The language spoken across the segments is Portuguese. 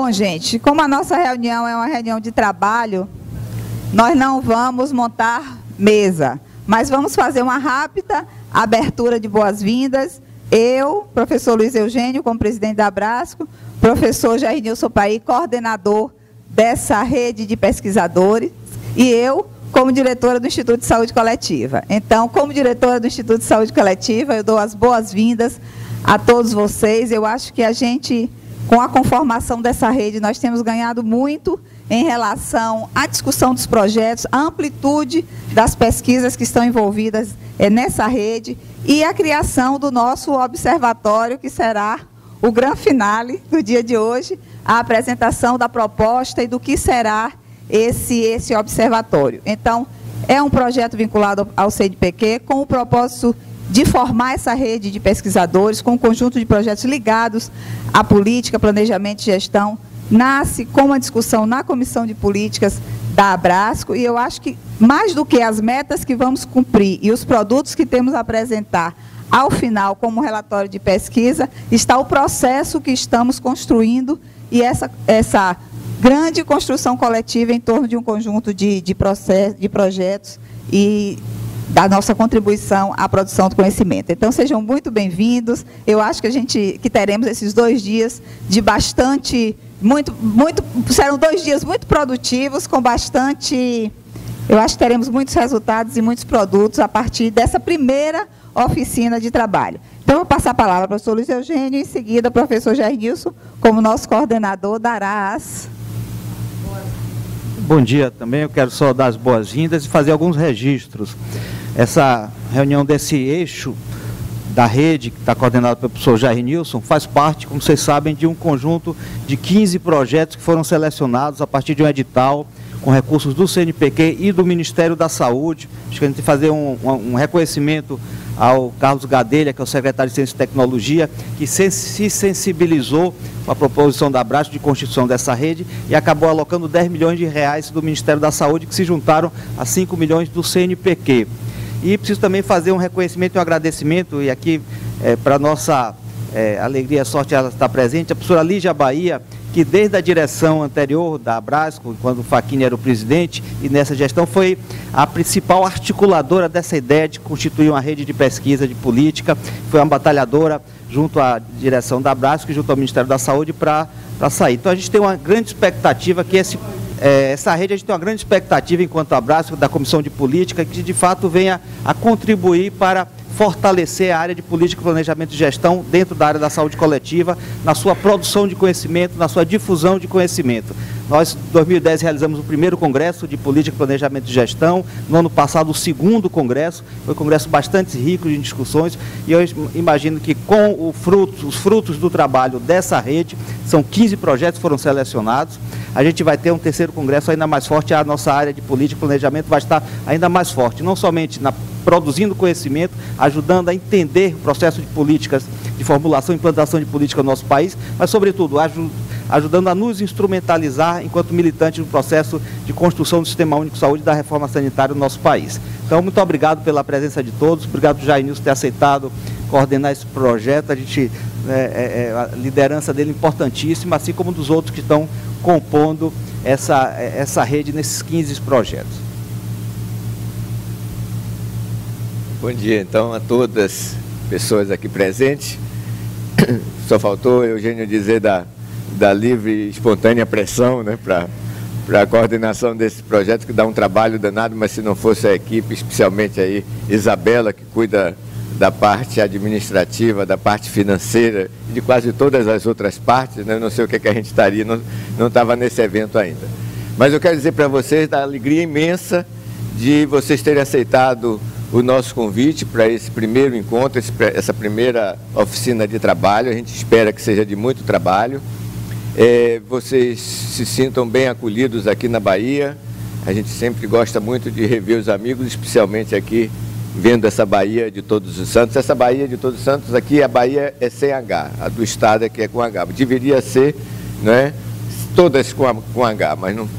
Bom, gente, como a nossa reunião é uma reunião de trabalho, nós não vamos montar mesa, mas vamos fazer uma rápida abertura de boas-vindas. Eu, professor Luiz Eugênio, como presidente da Abrasco, professor Jair Nilson Paí, coordenador dessa rede de pesquisadores, e eu, como diretora do Instituto de Saúde Coletiva. Então, como diretora do Instituto de Saúde Coletiva, eu dou as boas-vindas a todos vocês. Eu acho que a gente, com a conformação dessa rede, nós temos ganhado muito em relação à discussão dos projetos, a amplitude das pesquisas que estão envolvidas nessa rede e a criação do nosso observatório, que será o grande finale do dia de hoje, a apresentação da proposta e do que será esse observatório. Então, é um projeto vinculado ao CNPq, com o propósito de formar essa rede de pesquisadores, com um conjunto de projetos ligados à política, planejamento e gestão. Nasce com uma discussão na Comissão de Políticas da Abrasco, e eu acho que, mais do que as metas que vamos cumprir e os produtos que temos a apresentar ao final, como relatório de pesquisa, está o processo que estamos construindo e essa grande construção coletiva em torno de um conjunto de projetos e da nossa contribuição à produção do conhecimento. Então, sejam muito bem-vindos. Eu acho que teremos esses 2 dias de bastante, serão 2 dias muito produtivos, com bastante, eu acho que teremos muitos resultados e muitos produtos a partir dessa primeira oficina de trabalho. Então, eu vou passar a palavra ao professor Luiz Eugênio, e em seguida, o professor Jair Nilson, como nosso coordenador, dará as... Bom dia também, eu quero só dar as boas-vindas e fazer alguns registros. Essa reunião desse eixo da rede, que está coordenada pelo professor Jair Nilson, faz parte, como vocês sabem, de um conjunto de 15 projetos que foram selecionados a partir de um edital com recursos do CNPq e do Ministério da Saúde. Acho que a gente tem que fazer um reconhecimento ao Carlos Gadelha, que é o secretário de Ciência e Tecnologia, que se sensibilizou com a proposição da Abrasco de constituição dessa rede e acabou alocando 10 milhões de reais do Ministério da Saúde, que se juntaram a 5 milhões do CNPq. E preciso também fazer um reconhecimento e um agradecimento, e aqui, para nossa alegria e sorte, ela está presente, a professora Lígia Bahia, que desde a direção anterior da Abrasco, quando o Facchini era o presidente, e nessa gestão foi a principal articuladora dessa ideia de constituir uma rede de pesquisa de política, foi uma batalhadora junto à direção da Abrasco e junto ao Ministério da Saúde para sair. Então a gente tem uma grande expectativa que essa rede, a gente tem uma grande expectativa enquanto Abrasco, da Comissão de Política, que de fato venha a contribuir para fortalecer a área de política, planejamento e gestão dentro da área da saúde coletiva, na sua produção de conhecimento, na sua difusão de conhecimento. Nós, em 2010, realizamos o primeiro congresso de política, planejamento e gestão, no ano passado o segundo congresso, foi um congresso bastante rico de discussões, e eu imagino que com os frutos do trabalho dessa rede, são 15 projetos que foram selecionados, a gente vai ter um terceiro congresso ainda mais forte, a nossa área de política e planejamento vai estar ainda mais forte, não somente produzindo conhecimento, ajudando a entender o processo de políticas, de formulação e implantação de política no nosso país, mas, sobretudo, ajudando a nos instrumentalizar enquanto militante no processo de construção do Sistema Único de Saúde e da reforma sanitária no nosso país. Então, muito obrigado pela presença de todos, obrigado por Jair Nilson ter aceitado coordenar esse projeto, a liderança dele importantíssima, assim como dos outros que estão compondo essa rede nesses 15 projetos. Bom dia, então, a todas as pessoas aqui presentes. Só faltou Eugênio dizer da livre e espontânea pressão, né, para a coordenação desse projeto, que dá um trabalho danado, mas se não fosse a equipe, especialmente aí Isabela, que cuida da parte administrativa, da parte financeira, e de quase todas as outras partes, né, não sei o que a gente estaria, não estava nesse evento ainda. Mas eu quero dizer para vocês da alegria imensa de vocês terem aceitado o nosso convite para esse primeiro encontro, essa primeira oficina de trabalho. A gente espera que seja de muito trabalho. Vocês se sintam bem acolhidos aqui na Bahia. A gente sempre gosta muito de rever os amigos, especialmente aqui, vendo essa Bahia de Todos os Santos. Essa Bahia de Todos os Santos aqui, a Bahia é sem H, a do Estado é que é com H. Deveria ser, né, todas com H, mas não,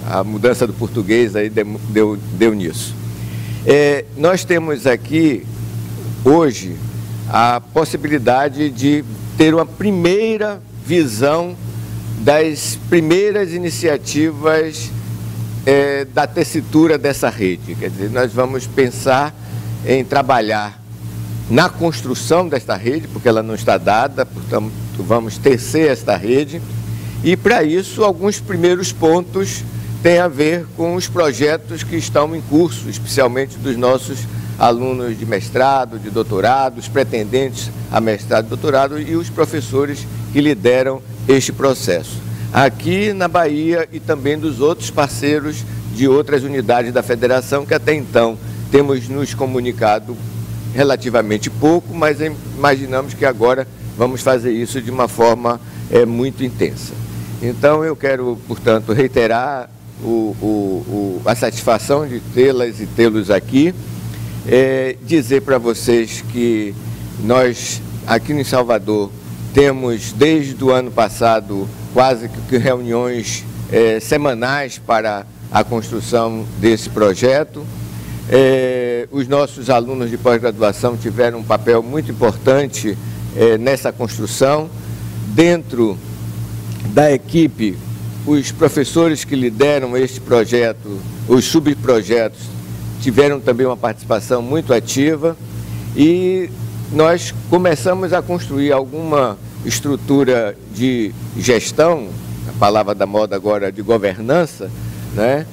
a mudança do português aí deu nisso. Nós temos aqui, hoje, a possibilidade de ter uma primeira visão das primeiras iniciativas da tessitura dessa rede. Quer dizer, nós vamos pensar em trabalhar na construção desta rede, porque ela não está dada, portanto, vamos tecer esta rede, e para isso alguns primeiros pontos têm a ver com os projetos que estão em curso, especialmente dos nossos alunos de mestrado, de doutorado, os pretendentes a mestrado e doutorado e os professores que lideram este processo, aqui na Bahia e também dos outros parceiros de outras unidades da federação, que até então temos nos comunicado relativamente pouco, mas imaginamos que agora vamos fazer isso de uma forma muito intensa. Então eu quero, portanto, reiterar a satisfação de tê-las e tê-los aqui, dizer para vocês que nós aqui em Salvador temos desde o ano passado quase que reuniões semanais para a construção desse projeto. Os nossos alunos de pós-graduação tiveram um papel muito importante nessa construção. Dentro da equipe, os professores que lideram este projeto, os subprojetos, tiveram também uma participação muito ativa e nós começamos a construir alguma estrutura de gestão, a palavra da moda agora de governança, né?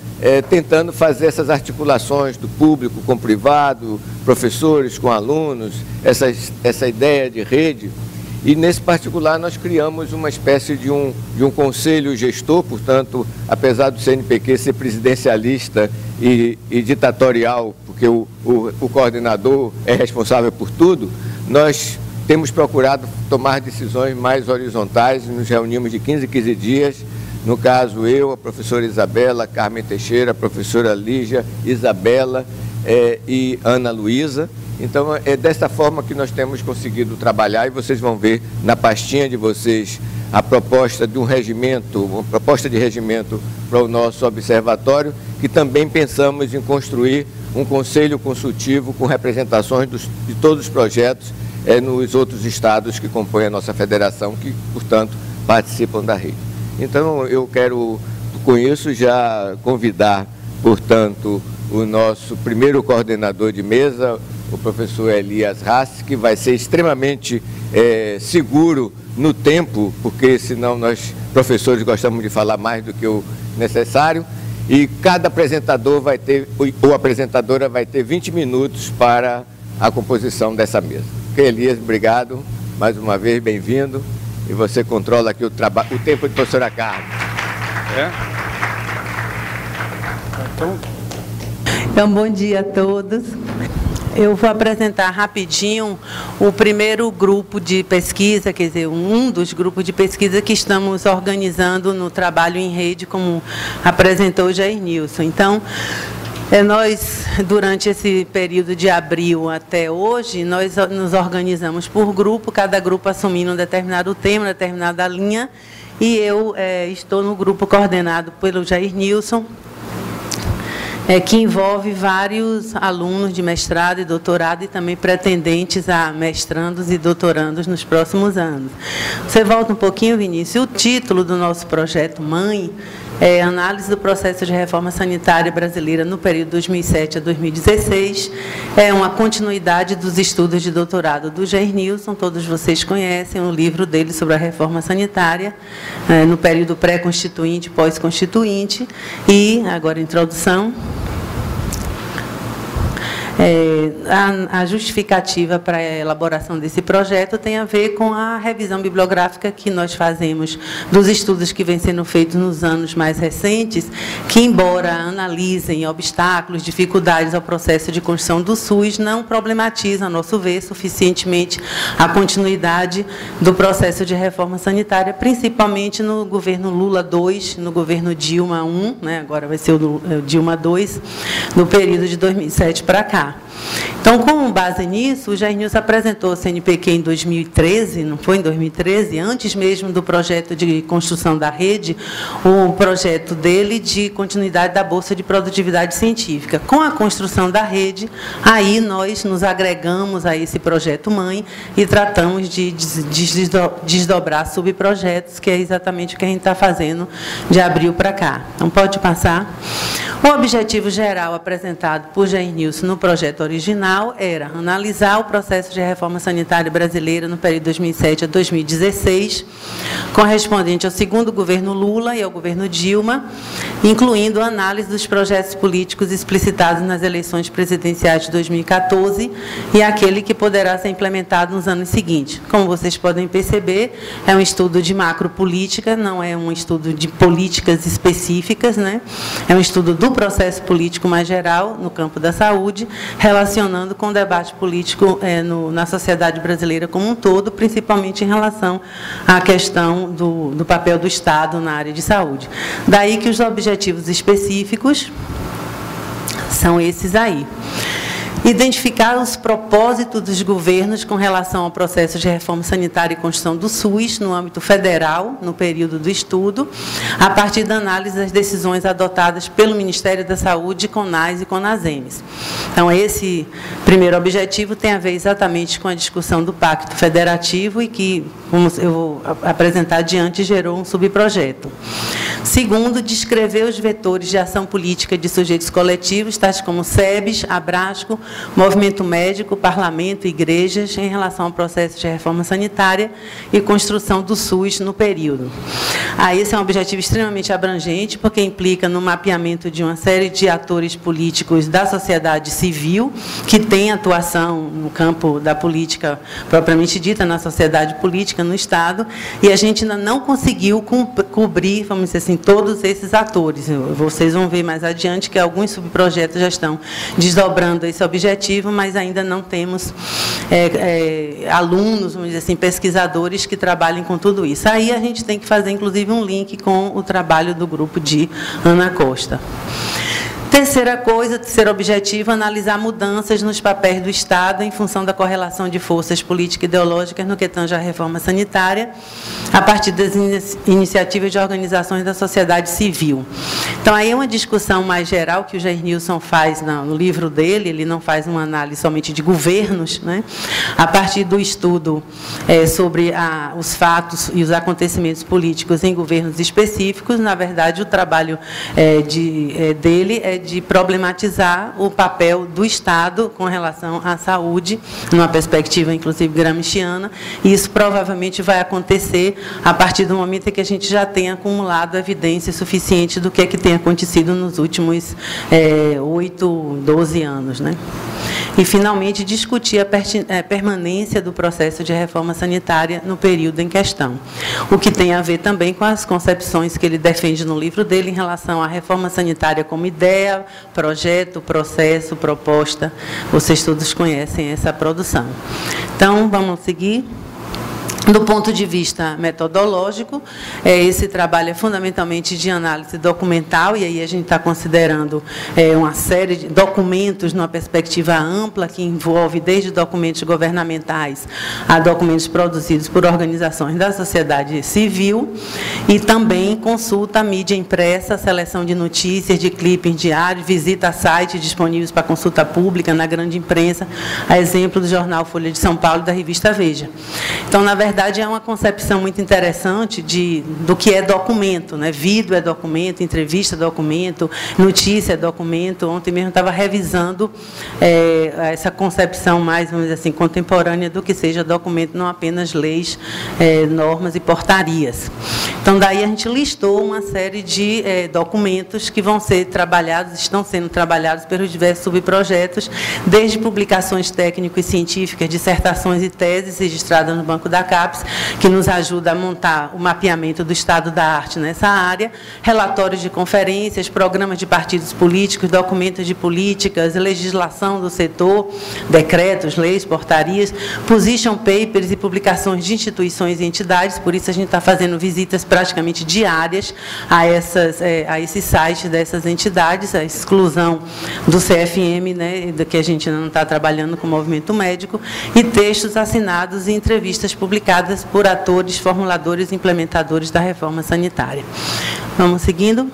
Tentando fazer essas articulações do público com o privado, professores com alunos, essa ideia de rede. E, nesse particular, nós criamos uma espécie de um conselho gestor, portanto, apesar do CNPq ser presidencialista e ditatorial, porque o coordenador é responsável por tudo, nós temos procurado tomar decisões mais horizontais, nos reunimos de 15 em 15 dias, no caso eu, a professora Isabela, Carmen Teixeira, a professora Lígia, Isabela e Ana Luísa. Então, é dessa forma que nós temos conseguido trabalhar e vocês vão ver na pastinha de vocês a proposta de um regimento, uma proposta de regimento para o nosso observatório, que também pensamos em construir um conselho consultivo com representações de todos os projetos nos outros estados que compõem a nossa federação, que, portanto, participam da rede. Então, eu quero, com isso, já convidar, portanto, o nosso primeiro coordenador de mesa, o professor Elias Rassi, que vai ser extremamente seguro no tempo, porque senão nós, professores, gostamos de falar mais do que o necessário, e cada apresentador vai ter, ou apresentadora vai ter 20 minutos para a composição dessa mesa. Ok, Elias, obrigado, mais uma vez, bem-vindo, e você controla aqui o tempo de professora Carmen. Então, bom dia a todos. Eu vou apresentar rapidinho o primeiro grupo de pesquisa, quer dizer, um dos grupos de pesquisa que estamos organizando no trabalho em rede, como apresentou o Jair Nilson. Então, nós, durante esse período de abril até hoje, nós nos organizamos por grupo, cada grupo assumindo um determinado tema, determinada linha, e eu estou no grupo coordenado pelo Jair Nilson, que envolve vários alunos de mestrado e doutorado e também pretendentes a mestrandos e doutorandos nos próximos anos. Você volta um pouquinho, Vinícius. O título do nosso projeto Mãe é Análise do Processo de Reforma Sanitária Brasileira no período 2007 a 2016. É uma continuidade dos estudos de doutorado do Jair Nilson, todos vocês conhecem o livro dele sobre a reforma sanitária, no período pré-constituinte e pós-constituinte. E, agora, introdução. A justificativa para a elaboração desse projeto tem a ver com a revisão bibliográfica que nós fazemos dos estudos que vêm sendo feitos nos anos mais recentes, que, embora analisem obstáculos, dificuldades ao processo de construção do SUS, não problematizam, a nosso ver, suficientemente a continuidade do processo de reforma sanitária, principalmente no governo Lula II, no governo Dilma I, agora vai ser o Dilma II, no período de 2007 para cá. Pará. Então, com base nisso, o Jair Nilson apresentou o CNPq em 2013, não foi em 2013, antes mesmo do projeto de construção da rede, o projeto dele de continuidade da Bolsa de Produtividade Científica. Com a construção da rede, aí nós nos agregamos a esse projeto-mãe e tratamos de desdobrar subprojetos, que é exatamente o que a gente está fazendo de abril para cá. Então, pode passar. O objetivo geral apresentado por Jair Nilson no projeto original era analisar o processo de reforma sanitária brasileira no período 2007 a 2016, correspondente ao segundo governo Lula e ao governo Dilma, incluindo a análise dos projetos políticos explicitados nas eleições presidenciais de 2014 e aquele que poderá ser implementado nos anos seguintes. Como vocês podem perceber, é um estudo de macropolítica, não é um estudo de políticas específicas, né? É um estudo do processo político mais geral, no campo da saúde, relacionando com o debate político na sociedade brasileira como um todo, principalmente em relação à questão do papel do Estado na área de saúde. Daí que os objetivos específicos são esses aí. Identificar os propósitos dos governos com relação ao processo de reforma sanitária e construção do SUS no âmbito federal, no período do estudo, a partir da análise das decisões adotadas pelo Ministério da Saúde, CONAS e CONASEMES. Então, esse primeiro objetivo tem a ver exatamente com a discussão do Pacto Federativo e que, como eu vou apresentar adiante, gerou um subprojeto. Segundo, descrever os vetores de ação política de sujeitos coletivos, tais como SEBS, Abrasco, Movimento Médico, Parlamento, igrejas, em relação ao processo de reforma sanitária e construção do SUS no período. Esse é um objetivo extremamente abrangente, porque implica no mapeamento de uma série de atores políticos da sociedade civil, que tem atuação no campo da política propriamente dita, na sociedade política, no Estado, e a gente ainda não conseguiu cobrir, vamos dizer assim, todos esses atores. Vocês vão ver mais adiante que alguns subprojetos já estão desdobrando esse objetivo, mas ainda não temos alunos, vamos dizer assim, pesquisadores que trabalhem com tudo isso. Aí a gente tem que fazer, inclusive, um link com o trabalho do grupo de Ana Costa. Terceiro objetivo, analisar mudanças nos papéis do Estado em função da correlação de forças político-ideológicas no que tange à reforma sanitária, a partir das iniciativas de organizações da sociedade civil. Então, aí é uma discussão mais geral que o Jair Nilson faz no livro dele, ele não faz uma análise somente de governos, né? A partir do estudo sobre os fatos e os acontecimentos políticos em governos específicos. Na verdade, o trabalho dele é de problematizar o papel do Estado com relação à saúde, numa perspectiva, inclusive, gramsciana, e isso provavelmente vai acontecer a partir do momento em que a gente já tem acumulado evidência suficiente do que é que tem acontecido nos últimos 8, 12 anos, né? E, finalmente, discutir a permanência do processo de reforma sanitária no período em questão, o que tem a ver também com as concepções que ele defende no livro dele em relação à reforma sanitária como ideia, projeto, processo, proposta. Vocês todos conhecem essa produção. Então, vamos seguir. Do ponto de vista metodológico, esse trabalho é fundamentalmente de análise documental, e aí a gente está considerando uma série de documentos numa perspectiva ampla, que envolve desde documentos governamentais a documentos produzidos por organizações da sociedade civil, e também consulta a mídia impressa, seleção de notícias, de clipping diário, visita a sites disponíveis para consulta pública na grande imprensa, a exemplo do jornal Folha de São Paulo e da revista Veja. Então, na verdade, é uma concepção muito interessante do que é documento, né? Vídeo é documento, entrevista é documento, notícia é documento. Ontem mesmo estava revisando essa concepção mais, vamos dizer assim, contemporânea do que seja documento, não apenas leis, normas e portarias. Então, daí a gente listou uma série de documentos que vão ser trabalhados, estão sendo trabalhados pelos diversos subprojetos, desde publicações técnico e científicas, dissertações e teses registradas no Banco da Casa, CAPES, que nos ajuda a montar o mapeamento do estado da arte nessa área, relatórios de conferências, programas de partidos políticos, documentos de políticas, legislação do setor, decretos, leis, portarias, position papers e publicações de instituições e entidades. Por isso a gente está fazendo visitas praticamente diárias a esses sites dessas entidades, a exclusão do CFM, né, que a gente não está trabalhando com o movimento médico, e textos assinados e entrevistas publicadas por atores, formuladores e implementadores da reforma sanitária. Vamos seguindo.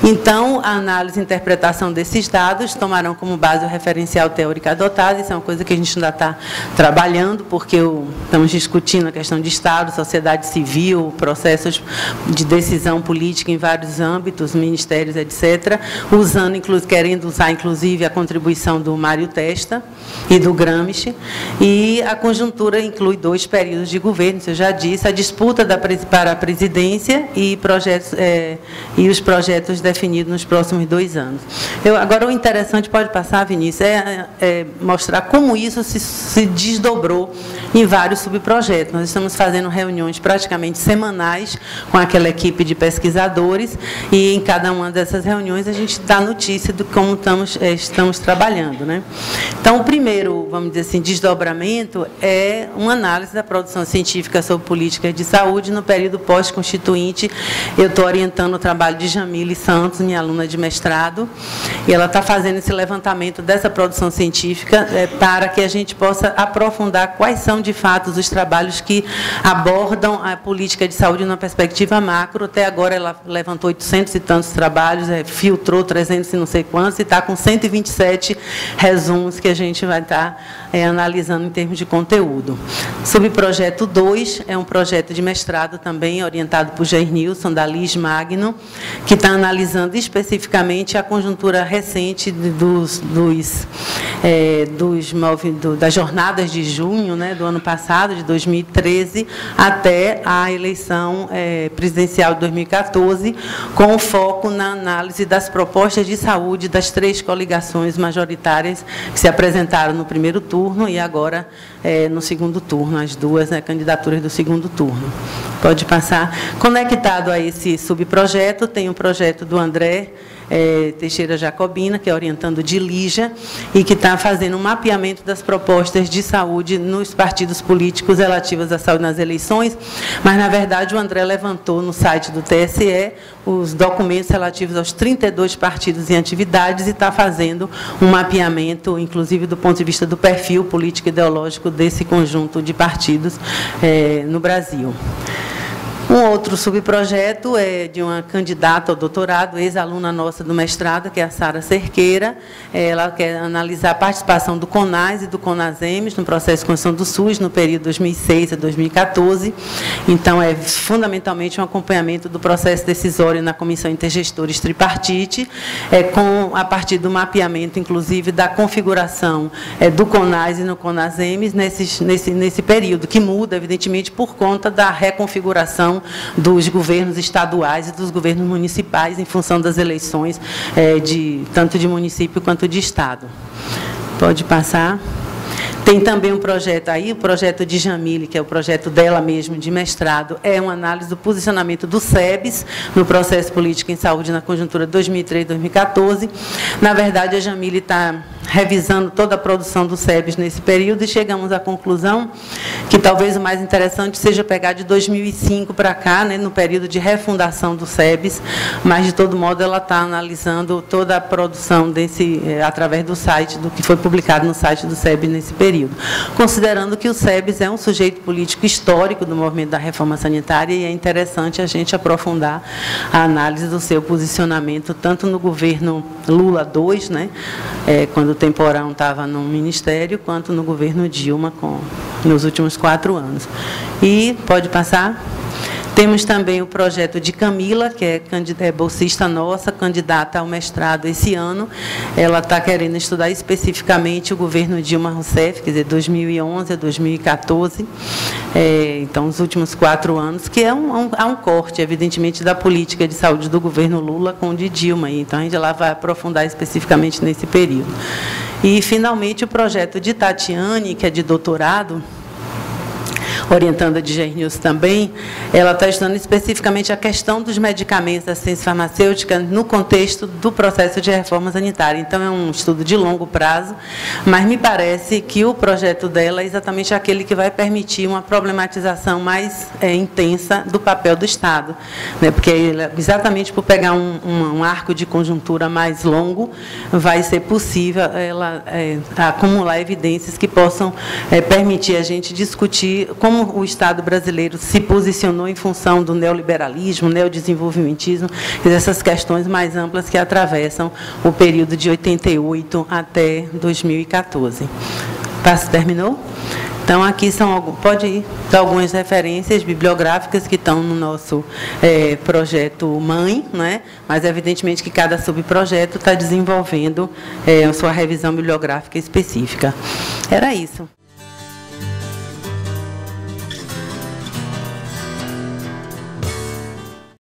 Então, a análise e interpretação desses dados tomarão como base o referencial teórico adotado. Isso é uma coisa que a gente ainda está trabalhando, porque estamos discutindo a questão de Estado, sociedade civil, processos de decisão política em vários âmbitos, ministérios, etc., querendo usar, inclusive, a contribuição do Mário Testa e do Gramsci. E a conjuntura inclui 2 períodos de governo, isso eu já disse, a disputa para a presidência e os projetos definido nos próximos 2 anos. Agora, o interessante, pode passar, Vinícius, é mostrar como isso se desdobrou em vários subprojetos. Nós estamos fazendo reuniões praticamente semanais com aquela equipe de pesquisadores, e em cada uma dessas reuniões a gente dá notícia de como estamos trabalhando, né? Então, o primeiro, vamos dizer assim, desdobramento é uma análise da produção científica sobre políticas de saúde no período pós-constituinte. Eu estou orientando o trabalho de Jamile Santos, minha aluna de mestrado, e ela está fazendo esse levantamento dessa produção científica para que a gente possa aprofundar quais são, de fato, os trabalhos que abordam a política de saúde numa perspectiva macro. Até agora ela levantou 800 e tantos trabalhos, filtrou 300 e não sei quantos, e está com 127 resumos que a gente vai estar analisando em termos de conteúdo. Subprojeto 2 é um projeto de mestrado também orientado por Jair Nilson, da Liz Magno, que está analisando especificamente a conjuntura recente das jornadas de junho, né, do ano passado, de 2013, até a eleição presidencial de 2014, com foco na análise das propostas de saúde das 3 coligações majoritárias que se apresentaram no primeiro turno e agora no segundo turno, as 2 candidaturas do segundo turno. Pode passar. Conectado a esse subprojeto, tem um projeto do André Teixeira Jacobina, que é orientando de Lígia, e que está fazendo um mapeamento das propostas de saúde nos partidos políticos relativas à saúde nas eleições, mas, na verdade, o André levantou no site do TSE os documentos relativos aos 32 partidos em atividades e está fazendo um mapeamento, inclusive do ponto de vista do perfil político e ideológico desse conjunto de partidos no Brasil. Um outro subprojeto é de uma candidata ao doutorado, ex-aluna nossa do mestrado, que é a Sara Cerqueira. Ela quer analisar a participação do CONAS e do CONASEMES no processo de construção do SUS no período 2006 a 2014. Então, é fundamentalmente um acompanhamento do processo decisório na Comissão Intergestores Tripartite, a partir do mapeamento, inclusive, da configuração do CONAS e no CONASEMES nesse período, que muda, evidentemente, por conta da reconfiguração dos governos estaduais e dos governos municipais em função das eleições tanto de município quanto de estado. Pode passar. Tem também um projeto aí, o projeto de Jamile, que é o projeto dela mesmo, de mestrado, é uma análise do posicionamento do SEBS no processo político em saúde na conjuntura 2003-2014. Na verdade, a Jamile está revisando toda a produção do SEBS nesse período e chegamos à conclusão que talvez o mais interessante seja pegar de 2005 para cá, né, no período de refundação do SEBS, mas, de todo modo, ela está analisando toda a produção através do site, do que foi publicado no site do SEBS nesse período. Considerando que o SEBS é um sujeito político histórico do movimento da reforma sanitária e é interessante a gente aprofundar a análise do seu posicionamento, tanto no governo Lula II, né, quando o Temporão estava no Ministério, quanto no governo Dilma, nos últimos 4 anos. E, pode passar? Temos também o projeto de Camila, que é bolsista nossa, candidata ao mestrado esse ano. Ela está querendo estudar especificamente o governo Dilma Rousseff, quer dizer, 2011 a 2014, então, os últimos 4 anos, que há um corte, evidentemente, da política de saúde do governo Lula com o de Dilma. Então, a gente lá vai aprofundar especificamente nesse período. E, finalmente, o projeto de Tatiane, que é de doutorado, orientanda de Jair Nilson também, ela está estudando especificamente a questão dos medicamentos da ciência farmacêutica no contexto do processo de reforma sanitária. Então, é um estudo de longo prazo, mas me parece que o projeto dela é exatamente aquele que vai permitir uma problematização mais intensa do papel do Estado, né? Porque exatamente por pegar um arco de conjuntura mais longo, vai ser possível ela acumular evidências que possam permitir a gente discutir como o Estado brasileiro se posicionou em função do neoliberalismo, neodesenvolvimentismo, e dessas questões mais amplas que atravessam o período de 88 até 2014. Terminou? Então, aqui pode ir algumas referências bibliográficas que estão no nosso projeto mãe, né? Mas, evidentemente, que cada subprojeto está desenvolvendo a sua revisão bibliográfica específica. Era isso.